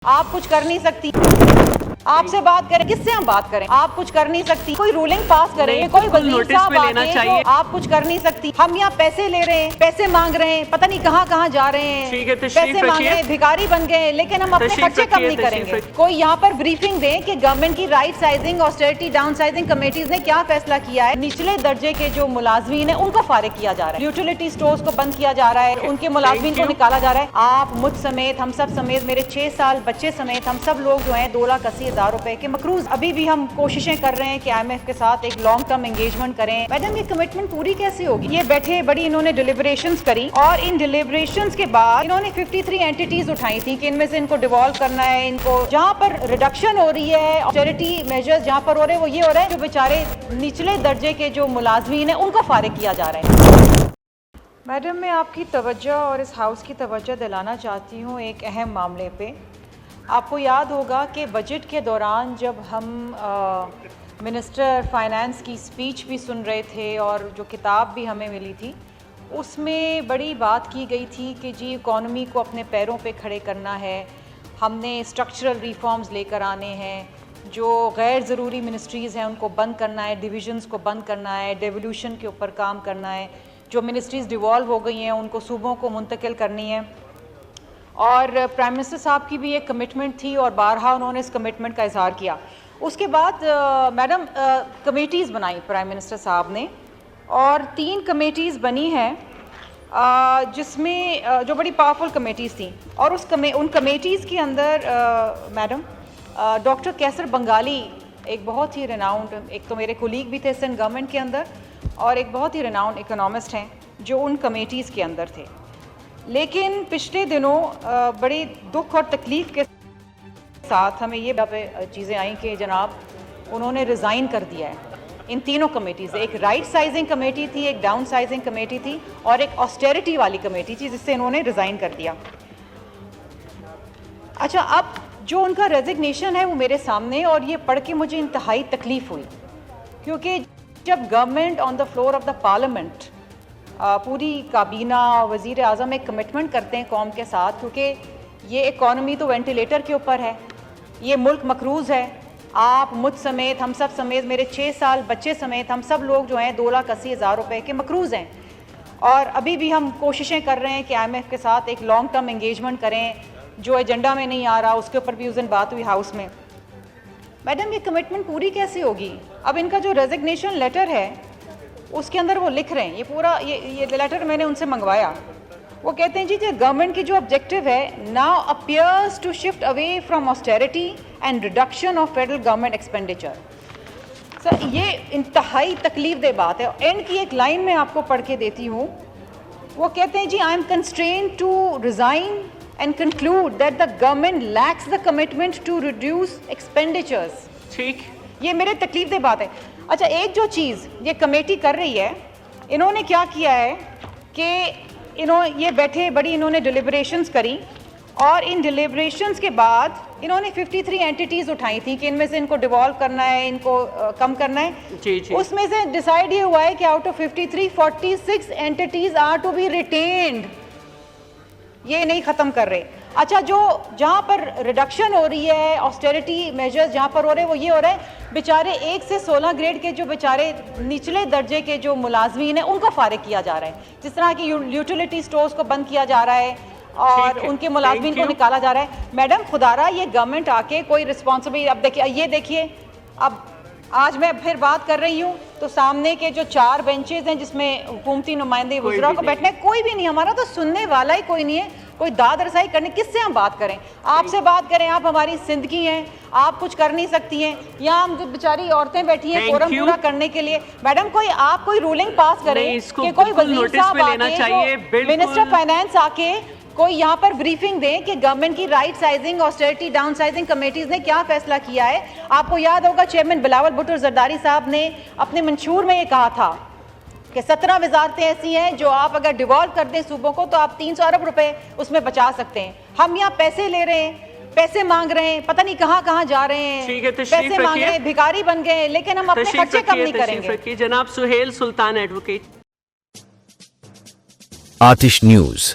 آپ کچھ کر نہیں سکتی. آپ سے بات کریں, کس سے ہم بات کریں؟ آپ کچھ کر نہیں سکتی. کوئی رولنگ پاس کرے, کوئی وزیر صاحب آکے جو آپ کچھ کر نہیں سکتی. ہم یہاں پیسے لے رہے ہیں, پیسے مانگ رہے ہیں, پتہ نہیں کہاں کہاں جا رہے ہیں, پیسے مانگ رہے ہیں, بھکاری بن گئے ہیں, لیکن ہم اپنے خرچے کم نہیں کریں گے. کوئی یہاں پر بریفنگ دے کہ گورنمنٹ کی right sizing, austerity, down sizing committees نے کیا فیصلہ کیا ہے. نچلے درجے کے جو ملازمین ہیں ان کو فارغ کیا جا رہا ہے, یوٹیلیٹی سٹورز کو بند کیا جا رہا ہے, ان کے ملازمین کو نکالا جا رہا ہے. آپ مجھ سمیت, ہم سب سمیت, میرے 6 سال بچے سمیت ہم سب لوگ جو ہیں 2,80,000 روپے کے مقروض. ابھی بھی ہم کوششیں کر رہے ہیں کہ IMF کے ساتھ ایک لانگ ٹرم انگیجمنٹ کریں. میڈم یہ کمٹمنٹ پوری کیسے ہوگی؟ یہ بیٹھے بڑی انہوں نے ڈیلیبریشنز کری, اور ان ڈیلیبریشنز کے بعد انہوں نے 53 اینٹیز اٹھائی تھی کہ ان میں سے ان کو ڈیوالو کرنا ہے. ان کو جہاں پر ریڈکشن ہو رہی ہے, چیریٹی میجرز جہاں پر ہو رہے ہیں, وہ یہ ہو رہا ہے جو بیچارے نچلے درجے کے جو ملازمین ہیں ان کو فارغ کیا جا رہا ہے. میڈم میں آپ کی توجہ اور اس ہاؤس کی توجہ دلانا چاہتی ہوں ایک اہم معاملے پہ. آپ کو یاد ہوگا کہ بجٹ کے دوران جب ہم منسٹر فائنانس کی اسپیچ بھی سن رہے تھے اور جو کتاب بھی ہمیں ملی تھی, اس میں بڑی بات کی گئی تھی کہ جی اکانومی کو اپنے پیروں پہ کھڑے کرنا ہے, ہم نے اسٹرکچرل ریفارمز لے کر آنے ہیں, جو غیر ضروری منسٹریز ہیں ان کو بند کرنا ہے, ڈویژنز کو بند کرنا ہے, ڈیولیوشن کے اوپر کام کرنا ہے, جو منسٹریز ڈیوالو ہو گئی ہیں ان کو صوبوں کو منتقل کرنی ہے. اور پرائم منسٹر صاحب کی بھی ایک کمٹمنٹ تھی اور بارہا انہوں نے اس کمٹمنٹ کا اظہار کیا. اس کے بعد میڈم کمیٹیز بنائی پرائم منسٹر صاحب نے, اور 3 کمیٹیز بنی ہیں جس میں جو بڑی پاورفل کمیٹیز تھیں. اور ان کمیٹیز کے اندر میڈم ڈاکٹر کیسر بنگالی ایک بہت ہی ریناؤنڈ, ایک تو میرے کولیگ بھی تھے سندھ گورنمنٹ کے اندر, اور ایک بہت ہی ریناؤنڈ اکنامسٹ ہیں جو ان کمیٹیز کے اندر تھے. لیکن پچھلے دنوں بڑی دکھ اور تکلیف کے ساتھ ہمیں یہ چیزیں آئیں کہ جناب انہوں نے ریزائن کر دیا ہے ان تینوں کمیٹیز. ایک رائٹ سائزنگ کمیٹی تھی, ایک ڈاؤن سائزنگ کمیٹی تھی, اور ایک آسٹیرٹی والی کمیٹی تھی جس سے انہوں نے ریزائن کر دیا. اچھا, اب جو ان کا ریزگنیشن ہے وہ میرے سامنے, اور یہ پڑھ کے مجھے انتہائی تکلیف ہوئی, کیونکہ جب government on the floor of the parliament پوری کابینہ وزیر اعظم ایک کمٹمنٹ کرتے ہیں قوم کے ساتھ, کیونکہ یہ اکانومی تو وینٹیلیٹر کے اوپر ہے, یہ ملک مقروض ہے. آپ مجھ سمیت, ہم سب سمیت, میرے 6 سال بچے سمیت ہم سب لوگ جو ہیں 2,80,000 روپے کے مقروض ہیں. اور ابھی بھی ہم کوششیں کر رہے ہیں کہ IMF کے ساتھ ایک لانگ ٹرم انگیجمنٹ کریں, جو ایجنڈا میں نہیں آ رہا, اس کے اوپر بھی اس دن بات ہوئی ہاؤس میں. میڈم یہ کمٹمنٹ پوری کیسے ہوگی؟ اب ان کا جو ریزگنیشن لیٹر ہے اس کے اندر وہ لکھ رہے ہیں, یہ پورا یہ لیٹر میں نے ان سے منگوایا. وہ کہتے ہیں جی گورنمنٹ کی جو آبجیکٹو ہے, now appears to shift away from austerity and reduction of federal government expenditure. Sir یہ انتہائی تکلیف دہ بات ہے. اینڈ کی ایک لائن میں آپ کو پڑھ کے دیتی ہوں, وہ کہتے ہیں جی I am constrained to resign and conclude that the government lacks the commitment to reduce expenditures. ٹھیک, یہ میرے تکلیف دہ بات ہے. اچھا, ایک جو چیز یہ کمیٹی کر رہی ہے, انہوں نے کیا کیا ہے کہ یہ بیٹھے بڑی انہوں نے ڈیلیبریشنز کری, اور ان ڈیلیبریشنز کے بعد انہوں نے 53 اینٹیز اٹھائی تھی کہ ان میں سے ان کو ڈیوالو کرنا ہے, ان کو کم کرنا ہے. اس میں سے ڈیسائیڈ یہ ہوا ہے کہ out of 53 46 entities are to be retained, یہ نہیں ختم کر رہے. اچھا, جو جہاں پر ریڈکشن ہو رہی ہے, آسٹیرٹی میجرز جہاں پر ہو رہے ہیں, وہ یہ ہو رہا ہے بیچارے 1 سے 16 گریڈ کے جو بیچارے نچلے درجے کے جو ملازمین ہیں ان کو فارغ کیا جا رہا ہے. جس طرح کی یوٹیلیٹی سٹورز کو بند کیا جا رہا ہے اور ان کے ملازمین کو نکالا جا رہا ہے. میڈم خدارا یہ گورنمنٹ آ کے کوئی رسپانسبل, اب دیکھیے, یہ دیکھیے, اب آج میں پھر بات کر رہی ہوں تو سامنے کے جو 4 بینچز ہیں جس میں حکومتی نمائندے وزراء کو بیٹھنے, کوئی بھی نہیں, ہمارا تو سننے والا ہی کوئی نہیں ہے. کوئی داد رسائی کرنے, کس سے ہم بات کریں؟ آپ سے بات کریں, آپ ہماری زندگی ہیں, آپ کچھ کر نہیں سکتی ہیں. یہاں ہم جو بیچاری عورتیں بیٹھی ہیں کورم پورا کرنے کے لیے. میڈم آپ کوئی رولنگ پاس کریں کہ کوئی وزیر صاحب آ کے, منسٹر فائنانس آ کے کوئی یہاں پر بریفنگ دیں کہ گورنمنٹ کی right sizing, austerity, down sizing committees نے کیا فیصلہ کیا ہے. آپ کو یاد ہوگا چیئرمین بلاول بھٹو زرداری صاحب نے اپنے منشور میں یہ کہا تھا کہ 17 وزارتیں ایسی ہیں جو آپ اگر ڈیوالو کر دیں صوبوں کو تو آپ 300 ارب روپے اس میں بچا سکتے ہیں. ہم یہاں پیسے لے رہے ہیں, پیسے مانگ رہے ہیں, پتہ نہیں کہاں کہاں جا رہے ہیں, پیسے مانگ رہے ہیں, بھکاری بن گئے, لیکن ہم اپنے خرچے کم نہیں کریں گے. جناب سہیل سلطان ایڈوکیٹ. آتش نیوز